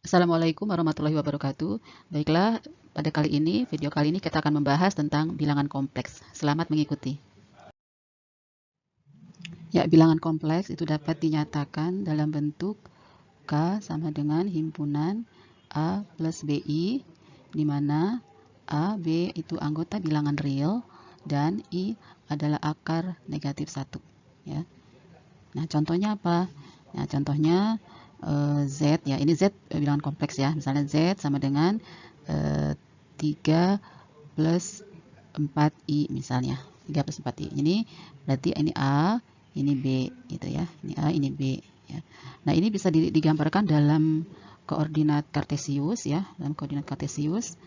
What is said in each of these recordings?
Assalamualaikum warahmatullahi wabarakatuh. Baiklah, pada video kali ini kita akan membahas tentang bilangan kompleks. Selamat mengikuti. Ya, bilangan kompleks itu dapat dinyatakan dalam bentuk K sama dengan himpunan A plus BI, di mana A, B itu anggota bilangan real, dan I adalah akar negatif 1. Ya. Nah, contohnya apa? Nah, contohnya Z, ya ini Z bilangan kompleks ya. Misalnya Z sama dengan 3 plus 4I misalnya. 3 plus 4I. Ini berarti ini A, ini B gitu ya. Ini A, ini B ya. Nah, ini bisa digambarkan dalam koordinat kartesius ya. Dalam koordinat kartesius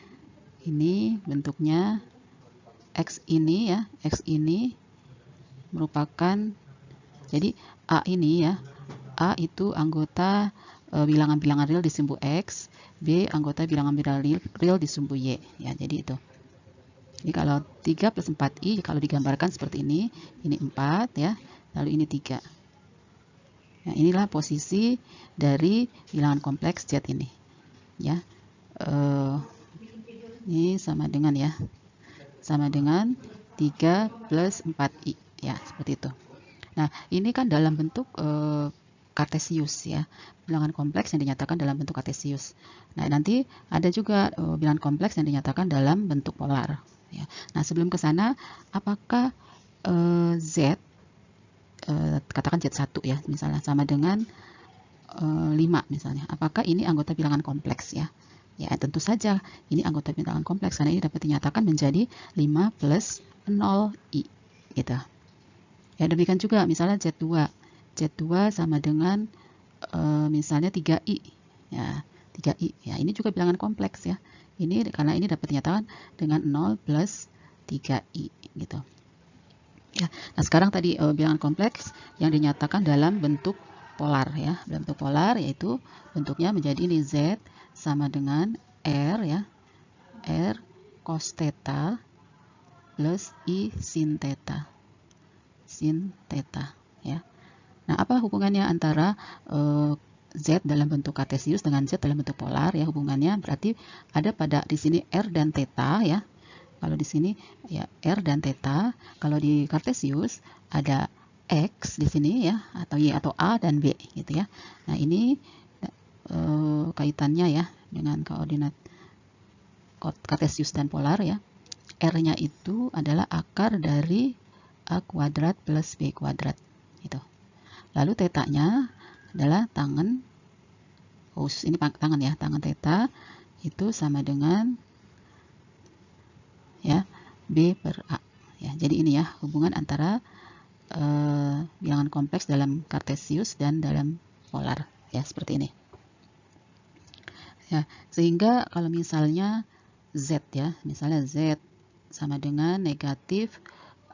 ini bentuknya X ini ya. X ini merupakan, jadi A ini ya. A itu anggota bilangan-bilangan real di sumbu X, B anggota bilangan-bilangan real di sumbu Y. Ya, jadi itu. Jadi kalau 3 plus 4I, kalau digambarkan seperti ini 4 ya, lalu ini 3. Nah, inilah posisi dari bilangan kompleks Z ini. Ya, ini sama dengan ya, sama dengan 3 plus 4I. Ya, seperti itu. Nah, ini kan dalam bentuk kartesius ya, bilangan kompleks yang dinyatakan dalam bentuk kartesius. Nah, nanti ada juga bilangan kompleks yang dinyatakan dalam bentuk polar ya. Nah, sebelum ke sana, apakah Z, katakan Z1 ya, misalnya sama dengan 5 misalnya, apakah ini anggota bilangan kompleks ya? Ya, tentu saja ini anggota bilangan kompleks karena ini dapat dinyatakan menjadi 5 plus 0I gitu. Ya, demikian juga misalnya Z2. Z2 sama dengan misalnya 3I. Ya, 3I. Ya, ini juga bilangan kompleks ya. Ini karena ini dapat dinyatakan dengan 0 plus 3I gitu. Ya, nah sekarang tadi bilangan kompleks yang dinyatakan dalam bentuk polar ya. Dalam bentuk polar yaitu bentuknya menjadi ini Z sama dengan R ya. R cos theta plus I sin theta. Sin theta ya. Nah, apa hubungannya antara Z dalam bentuk kartesius dengan Z dalam bentuk polar ya? Hubungannya berarti ada pada di sini R dan theta ya. Kalau di sini ya R dan theta, kalau di kartesius ada X di sini ya, atau Y atau A dan B gitu ya. Nah, ini kaitannya ya dengan koordinat kartesius dan polar ya. R-nya itu adalah akar dari A kuadrat plus B kuadrat gitu. Lalu tetanya adalah tangen, ini tangan ya, tangen theta itu sama dengan ya B per A ya. Jadi ini ya hubungan antara bilangan kompleks dalam kartesius dan dalam polar ya, seperti ini ya. Sehingga kalau misalnya Z ya, misalnya Z sama dengan negatif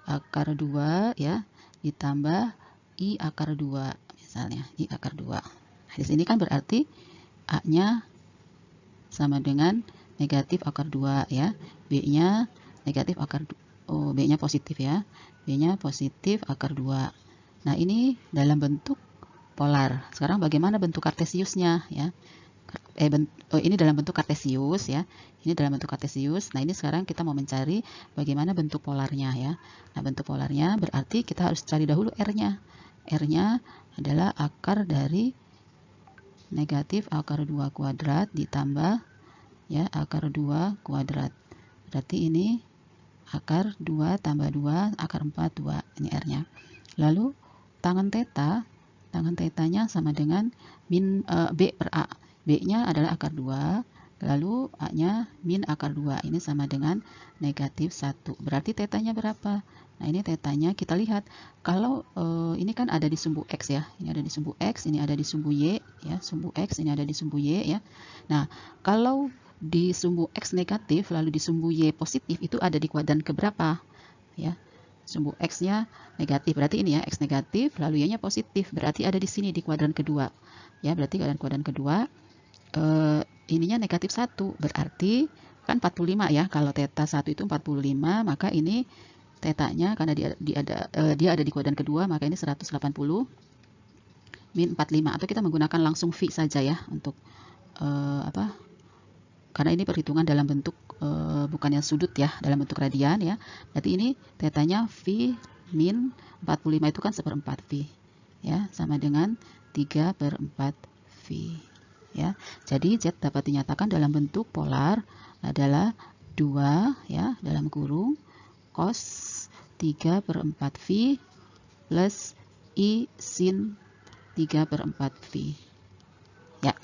akar 2 ya ditambah I akar 2 misalnya, I akar 2. Nah, di sini kan berarti A-nya sama dengan negatif akar 2 ya. B-nya negatif akar B-nya positif ya. B-nya positif akar 2. Nah, ini dalam bentuk polar. Sekarang bagaimana bentuk kartesiusnya ya? Ini dalam bentuk kartesius ya. Ini dalam bentuk kartesius. Nah, ini sekarang kita mau mencari bagaimana bentuk polarnya ya. Nah, bentuk polarnya berarti kita harus cari dahulu R-nya. R-nya adalah akar dari negatif akar 2 kuadrat ditambah ya akar 2 kuadrat. Berarti ini akar 2 tambah 2 akar 4 2. Ini R-nya. Lalu tangen tetanya sama dengan B per A. B-nya adalah akar 2, lalu A-nya min akar 2. Ini sama dengan negatif 1. Berarti tetanya berapa? Nah, ini tetanya kita lihat. Kalau ini kan ada di sumbu X ya. Ini ada di sumbu X, ini ada di sumbu Y ya. Sumbu X, ini ada di sumbu Y ya. Nah, kalau di sumbu X negatif, lalu di sumbu Y positif, itu ada di kuadran keberapa? Ya. Sumbu X-nya negatif, berarti ini ya, X negatif, lalu Y-nya positif, berarti ada di sini di kuadran kedua. Ya, berarti kuadran kedua, ininya negatif 1, berarti kan 45 ya, kalau theta 1 itu 45, maka ini tetanya karena dia ada di kuadran kedua, maka ini 180 min 45, atau kita menggunakan langsung V saja ya untuk karena ini perhitungan dalam bentuk bukannya sudut ya, dalam bentuk radian ya. Berarti ini tetanya V min 45 itu kan 1/4 V ya, sama dengan 3/4 V ya. Jadi Z dapat dinyatakan dalam bentuk polar adalah 2 ya dalam kurung cos 3/4 V plus I sin 3/4 V ya.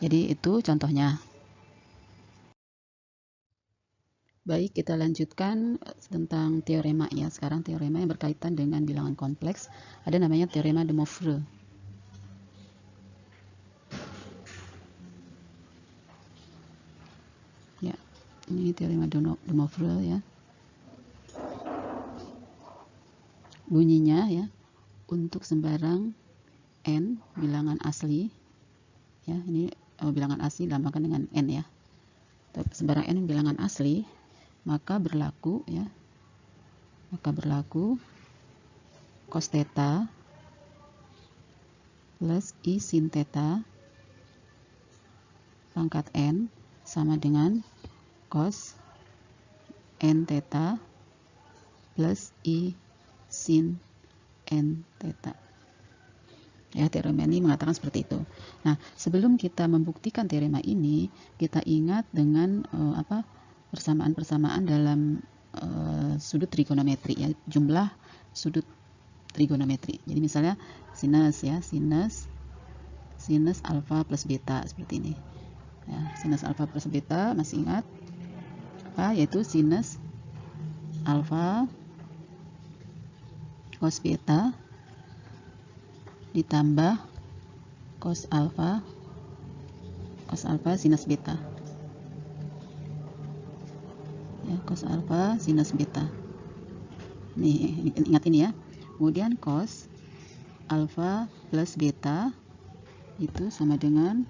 Jadi itu contohnya. Baik, kita lanjutkan tentang teorema ya. Sekarang teorema yang berkaitan dengan bilangan kompleks. Ada namanya teorema de Moivre. Ya, ini teorema de Moivre ya. Bunyinya ya, untuk sembarang n bilangan asli ya, ini bilangan asli dilambangkan dengan n ya. Sembarang n bilangan asli, maka berlaku ya, cos theta plus I sin theta pangkat n sama dengan cos n theta plus I sin n theta. Ya, teorema ini mengatakan seperti itu. Nah, sebelum kita membuktikan teorema ini, kita ingat dengan persamaan-persamaan dalam sudut trigonometri ya, jumlah sudut trigonometri. Jadi misalnya sinus ya, sinus alfa plus beta seperti ini. Ya, sinus alfa plus beta masih ingat apa? Yaitu sinus alfa cos beta ditambah cos alfa sinus beta ya, cos alfa sinus beta. Nih, ingat ini ya. Kemudian cos alfa plus beta itu sama dengan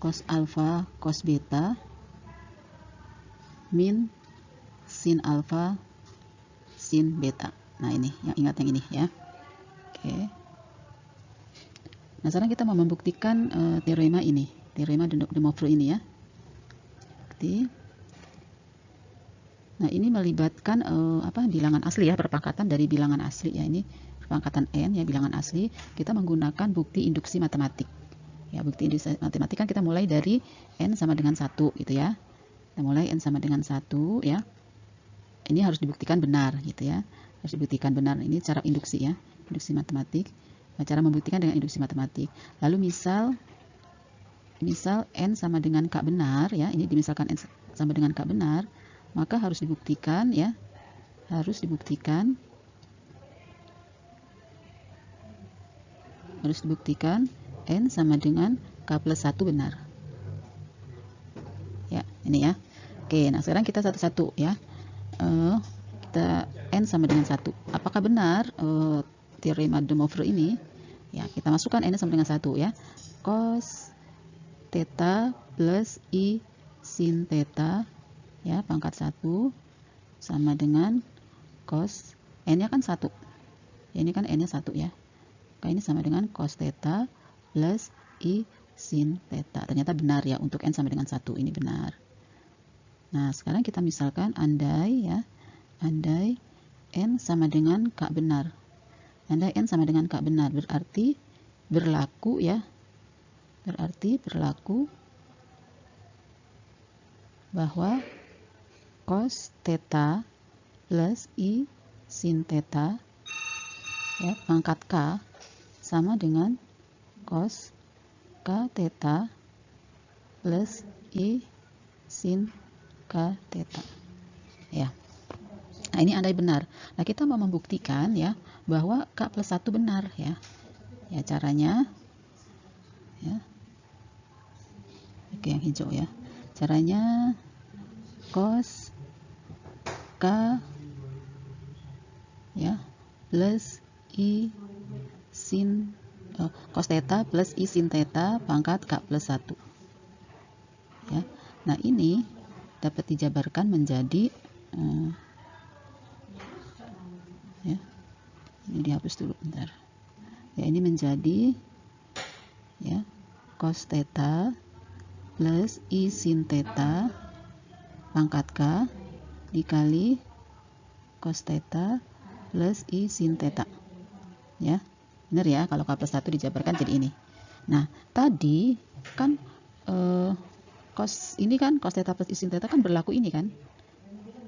cos alfa cos beta min sin alfa sin beta. Nah, ini yang ingat yang ini ya. Oke. Nah, sekarang kita mau membuktikan teorema ini, teorema de Moivre ini ya. Nah, ini melibatkan bilangan asli ya, perpangkatan dari bilangan asli ya. Ini perpangkatan n ya, bilangan asli. Kita menggunakan bukti induksi matematik. Ya, bukti induksi matematik kan kita mulai dari n sama dengan 1 gitu ya. Kita mulai n sama dengan 1 ya. Ini harus dibuktikan benar gitu ya. Harus dibuktikan benar. Ini cara induksi ya, induksi matematik. Nah, cara membuktikan dengan induksi matematik. Lalu misal n sama dengan k benar ya, ini dimisalkan n sama dengan k benar, maka harus dibuktikan ya, harus dibuktikan n sama dengan k plus 1 benar ya, ini ya. Oke, nah sekarang kita satu-satu ya. Kita n sama dengan 1, apakah benar teorema de Moivre ini ya? Kita masukkan n sama dengan 1 ya, cos theta plus I sin theta ya pangkat 1 sama dengan cos, n nya kan 1 ya, ini kan n nya 1 ya, maka ini sama dengan cos theta plus I sin theta. Ternyata benar ya, untuk n sama dengan 1 ini benar. Nah, sekarang kita misalkan andai n sama dengan k benar. Andai n sama dengan k benar, berarti berlaku ya, bahwa cos theta plus I sin theta ya pangkat k sama dengan cos k theta plus I sin k theta ya. Nah, ini andai benar. Nah, kita mau membuktikan ya bahwa k plus 1 benar ya. Ya, caranya ya. Oke, yang hijau ya. Caranya cos k ya plus I sin cos theta plus I sin theta pangkat k plus 1 ya. Nah, ini dapat dijabarkan menjadi ya, ini dihapus dulu bentar ya, ini menjadi ya cos theta plus I sin theta pangkat K dikali cos theta plus I sin theta. Ya, benar ya, kalau K plus 1 dijabarkan jadi ini. Nah, tadi kan cos ini kan cos theta plus I sin theta kan berlaku ini kan?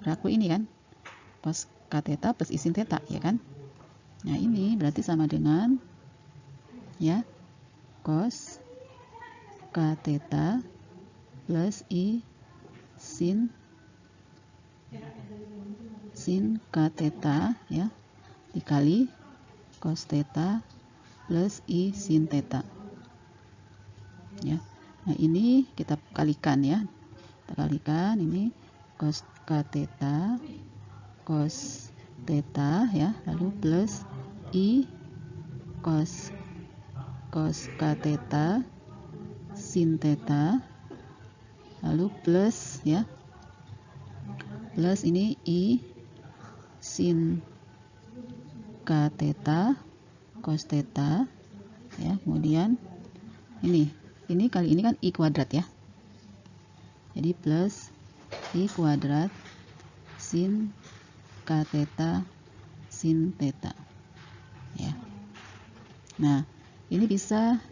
Berlaku ini kan? Cos K theta plus I sin theta, ya kan? Nah, ini berarti sama dengan ya cos K theta plus I sin K theta ya dikali cos theta plus I sin theta. Ya. Nah, ini kita kalikan ya. Kita kalikan ini cos K theta cos theta ya, lalu plus I cos K theta sin theta, lalu plus ya, plus ini I sin K theta cos theta ya, kemudian ini kali ini kan I kuadrat ya, jadi plus I kuadrat sin K theta sin theta ya. Nah, ini bisa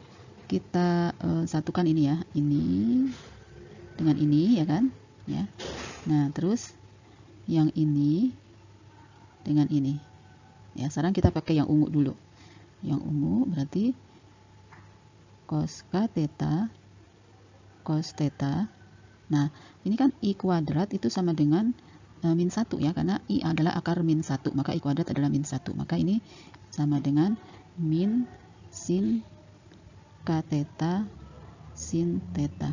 kita satukan ini ya, ini dengan ini ya kan ya. Nah, terus yang ini dengan ini ya. Sekarang kita pakai yang ungu dulu. Yang ungu berarti cos K theta cos theta. Nah, ini kan I kuadrat itu sama dengan min 1 ya, karena I adalah akar min 1, maka I kuadrat adalah min 1, maka ini sama dengan min sin K theta sin theta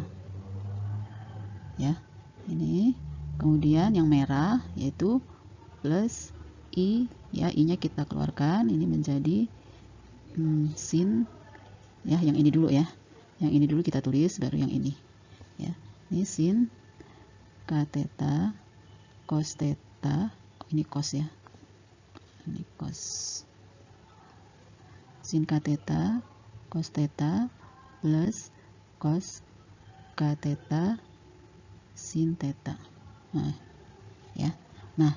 ya. Ini kemudian yang merah yaitu plus I ya, I nya kita keluarkan, ini menjadi sin ya, yang ini dulu ya, yang ini dulu kita tulis baru yang ini ya. Ini sin K theta cos theta, ini cos ya, ini cos sin K theta cos theta plus cos K theta sin theta. Nah ya, nah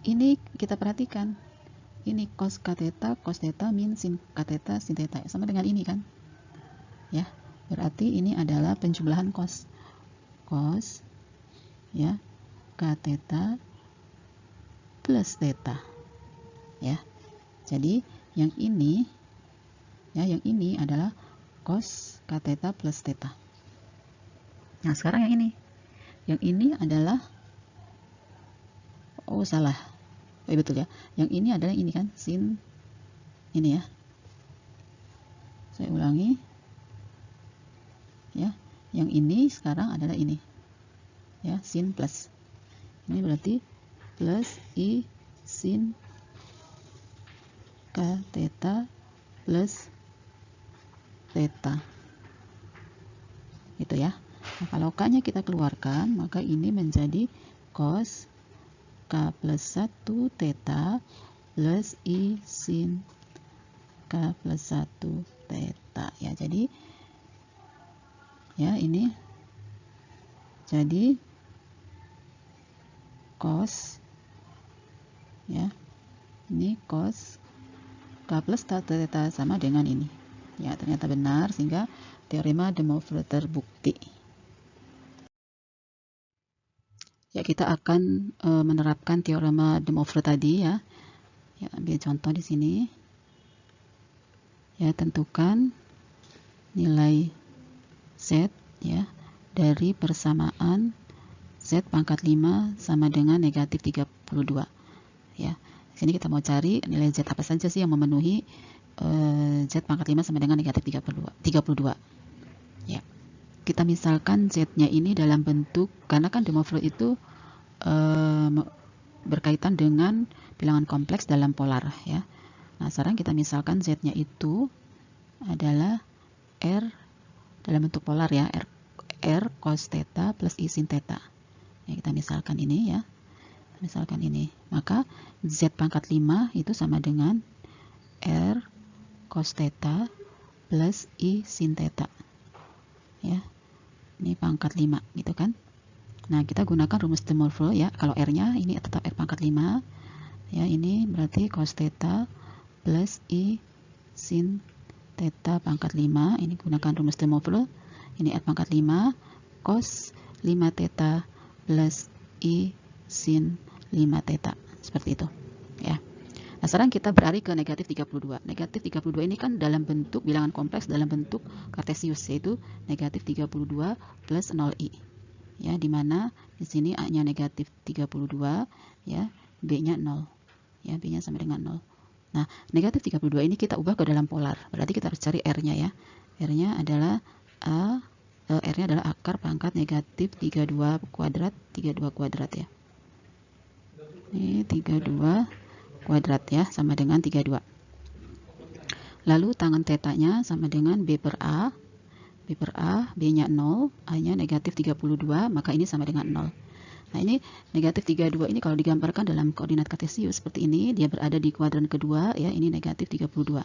ini kita perhatikan, ini cos K theta min sin K theta sin theta sama dengan ini kan ya, berarti ini adalah penjumlahan cos ya K theta plus theta ya. Jadi yang ini ya, yang ini adalah cos K theta plus theta. Nah, sekarang yang ini adalah salah. Betul ya. Yang ini adalah ini kan sin ini ya. Saya ulangi. Ya, yang ini sekarang adalah ini. Ya, sin plus. Ini berarti plus I sin K theta plus theta. Itu ya. Nah, kalau K-nya kita keluarkan, maka ini menjadi cos K plus 1 theta plus I sin K plus 1 theta ya. Jadi ya, ini jadi cos ya, ini cos K plus theta sama dengan ini ya. Ternyata benar, sehingga teorema de Moivre terbukti. Ya, kita akan menerapkan teorema de Moivre tadi ya. Ya, ambil contoh di sini. Ya, tentukan nilai Z ya dari persamaan Z pangkat 5 sama dengan negatif 32 ya. Di sini kita mau cari nilai Z apa saja sih yang memenuhi Z pangkat 5 sama dengan negatif 32 ya. Kita misalkan Z-nya ini dalam bentuk, karena kan de Moivre itu berkaitan dengan bilangan kompleks dalam polar ya. Nah, sekarang kita misalkan Z-nya itu adalah R dalam bentuk polar ya, R cos theta plus I sin theta. Ya, kita misalkan ini ya. Misalkan ini. Maka Z pangkat 5 itu sama dengan R cos theta plus I sin theta. Ya, ini pangkat 5 gitu kan. Nah, kita gunakan rumus De Morveau ya. Kalau R-nya ini tetap R pangkat 5. Ya, ini berarti cos theta plus I sin theta pangkat 5. Ini gunakan rumus De Morveau. Ini R pangkat 5 cos 5 theta plus I sin 5 theta. Seperti itu. Ya. Nah, sekarang kita beralih ke negatif 32. Negatif 32 ini kan dalam bentuk bilangan kompleks dalam bentuk kartesius, yaitu negatif 32 plus 0i. Ya, dimana di sini A-nya negatif 32, ya, B-nya 0. Ya, B-nya sama dengan 0. Nah, negatif 32 ini kita ubah ke dalam polar. Berarti kita harus cari R-nya ya. R-nya adalah R-nya adalah akar pangkat negatif 32 kuadrat ya. Ini 32 kuadrat ya, sama dengan 32. Lalu tangan tetanya sama dengan B per A. B per A, B-nya 0, A-nya negatif 32, maka ini sama dengan 0. Nah, ini negatif 32 ini kalau digambarkan dalam koordinat kartesius seperti ini, dia berada di kuadran kedua, ya, ini negatif 32.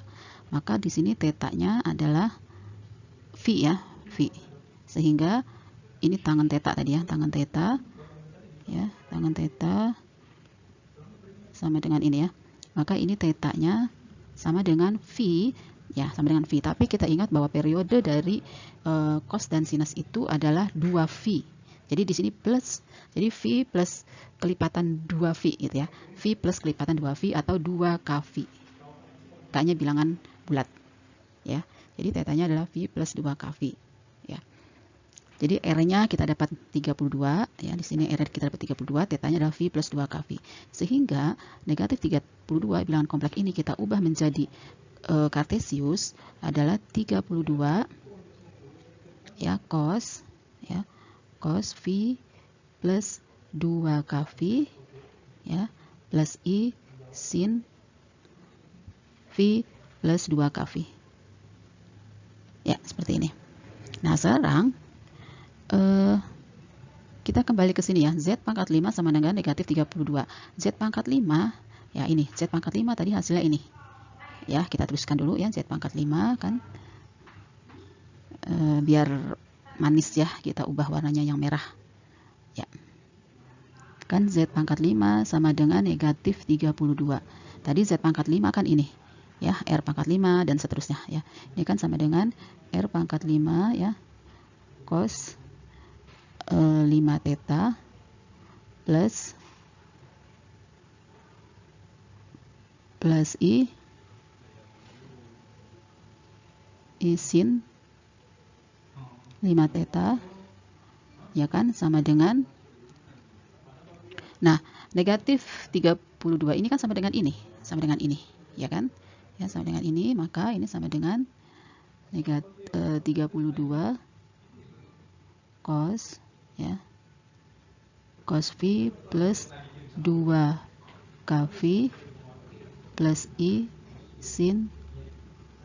Maka di sini tetanya adalah V ya, V. Sehingga ini tangan teta tadi ya, tangan teta, ya, tangan teta sama dengan ini ya. Maka ini tetanya sama dengan V, ya, sama dengan V. Tapi kita ingat bahwa periode dari cos dan sinus itu adalah 2V. Jadi di sini plus, jadi V plus kelipatan 2V gitu ya. V plus kelipatan 2V atau 2kV. K-nya bilangan bulat, ya. Jadi tetanya adalah V plus 2kV, ya. Jadi R-nya kita dapat 32, ya, di sini R kita dapat 32, tetanya adalah V plus 2kV. Sehingga negatif 32 bilangan kompleks ini kita ubah menjadi kartesius adalah 32, ya, cos, ya, cos V plus 2kV, ya, plus I sin V plus 2kV. Ya, seperti ini. Nah, sekarang kita kembali ke sini ya, Z pangkat 5 sama dengan negatif 32. Z pangkat 5, ya ini, Z pangkat 5 tadi hasilnya ini. Ya, kita tuliskan dulu ya, Z pangkat 5 kan. Biar manis ya, kita ubah warnanya yang merah. Ya. Kan Z pangkat 5 sama dengan negatif 32. Tadi Z pangkat 5 kan ini. Ya, R pangkat 5 dan seterusnya ya. Ini kan sama dengan R pangkat 5 ya, cos 5 theta plus I sin 5 theta, ya kan, sama dengan, nah, negatif 32 ini kan sama dengan ini, ya kan, ya, sama dengan ini, maka ini sama dengan negatif 32 cos, ya, cos V plus 2kV plus I sin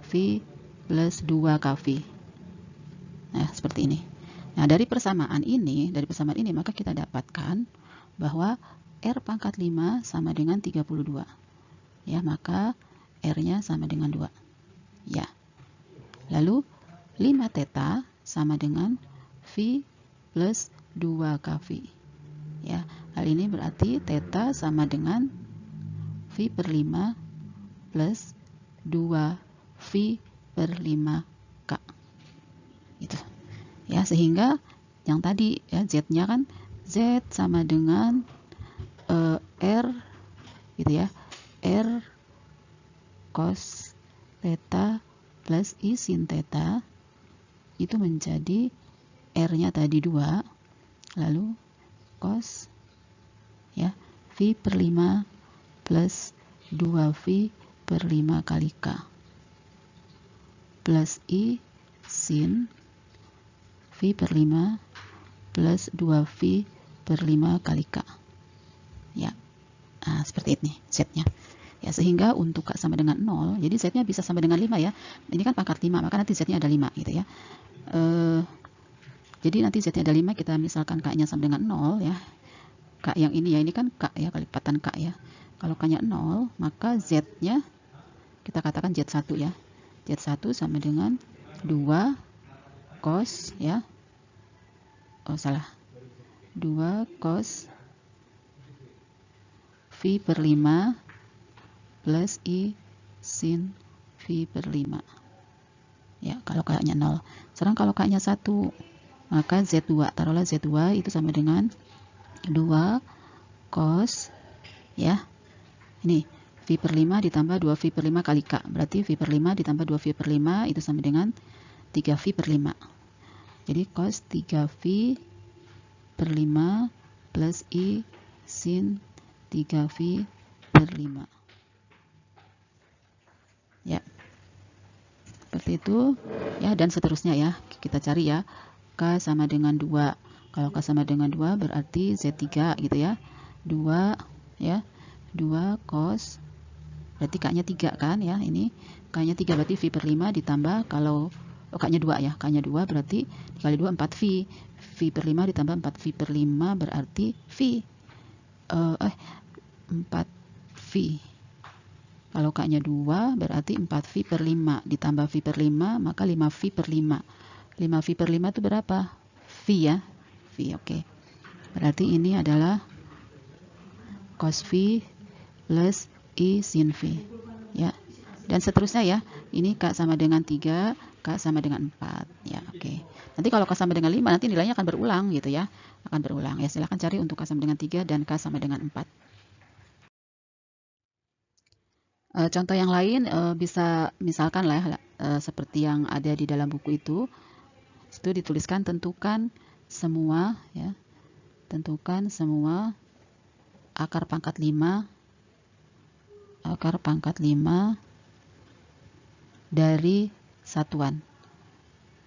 V plus 2kV. Nah, seperti ini. Nah, dari persamaan ini maka kita dapatkan bahwa R pangkat 5 sama dengan 32. Ya, maka R-nya sama dengan 2. Ya. Lalu 5 theta sama dengan V plus 2kV. Ya, hal ini berarti theta sama dengan V per 5 plus 2V per 5K. Gitu. Ya, sehingga yang tadi ya, Z-nya kan Z sama dengan R gitu ya. R cos theta plus I sin theta itu menjadi R-nya tadi 2, lalu cos, ya, V per 5 plus 2V per 5 kali K plus I sin V per 5 plus 2V per 5 kali K. Ya, nah, seperti ini Z-nya. Ya, sehingga untuk K sama dengan 0, jadi Z-nya bisa sama dengan 5 ya. Ini kan pangkat 5, maka nanti Z-nya ada 5 gitu ya. Jadi nanti Z-nya ada 5, kita misalkan K-nya sama dengan 0 ya. K yang ini ya, ini kan K ya, kelipatan K ya. Kalau K-nya 0, maka Z-nya kita katakan Z1 ya. Z1 sama dengan 2 cos ya. Oh, salah. 2 cos V per 5 plus I sin V per 5. Ya, kalau K-nya 0. Sekarang kalau K-nya 1, maka Z2, taruhlah Z2 itu sama dengan 2 cos ya. Ini V per 5 ditambah 2V per 5 kali K. Berarti V per 5 ditambah 2V per 5 itu sama dengan 3V per 5. Jadi cos 3V per 5 plus I sin 3V per 5. Ya. Seperti itu ya, dan seterusnya ya. Kita cari ya. K sama dengan 2. Kalau K sama dengan 2 berarti Z3 gitu ya. 2 ya. 2 cos, berarti K-nya 3 kan ya. Ini K-nya 3 berarti V per 5 ditambah, kalau K-nya 2 ya. K-nya 2 berarti dikali 2 4V. V per 5 ditambah 4V per 5 berarti V. 4V. Kalau K-nya 2 berarti 4V per 5 ditambah V per 5 maka 5V per 5. 5V per 5 itu berapa? V ya. V, oke. Berarti ini adalah cos V plus I sin V. Ya. Dan seterusnya ya. Ini K sama dengan 3, K sama dengan 4. Ya, oke. Nanti kalau K sama dengan 5 nanti nilainya akan berulang gitu ya. Akan berulang. Ya, silahkan cari untuk K sama dengan 3 dan K sama dengan 4. Contoh yang lain bisa misalkan lah seperti yang ada di dalam buku itu dituliskan tentukan semua ya, tentukan semua akar pangkat 5 dari satuan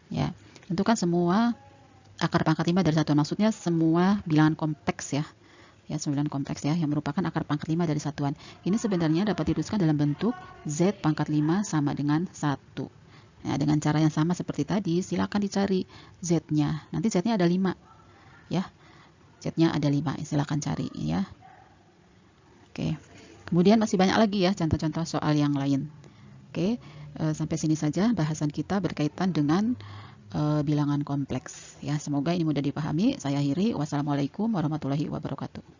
ya. Tentukan semua akar pangkat 5 dari satuan, maksudnya semua bilangan kompleks ya. Ya, 9 kompleks ya, yang merupakan akar pangkat 5 dari satuan. Ini sebenarnya dapat dituliskan dalam bentuk Z pangkat 5 sama dengan 1. Nah, dengan cara yang sama seperti tadi, silakan dicari Z-nya. Nanti Z-nya ada 5. Ya, Z-nya ada 5. Silakan cari ya. Oke. Kemudian masih banyak lagi ya contoh-contoh soal yang lain. Oke, sampai sini saja bahasan kita berkaitan dengan bilangan kompleks. Ya, semoga ini mudah dipahami. Saya akhiri. Wassalamualaikum warahmatullahi wabarakatuh.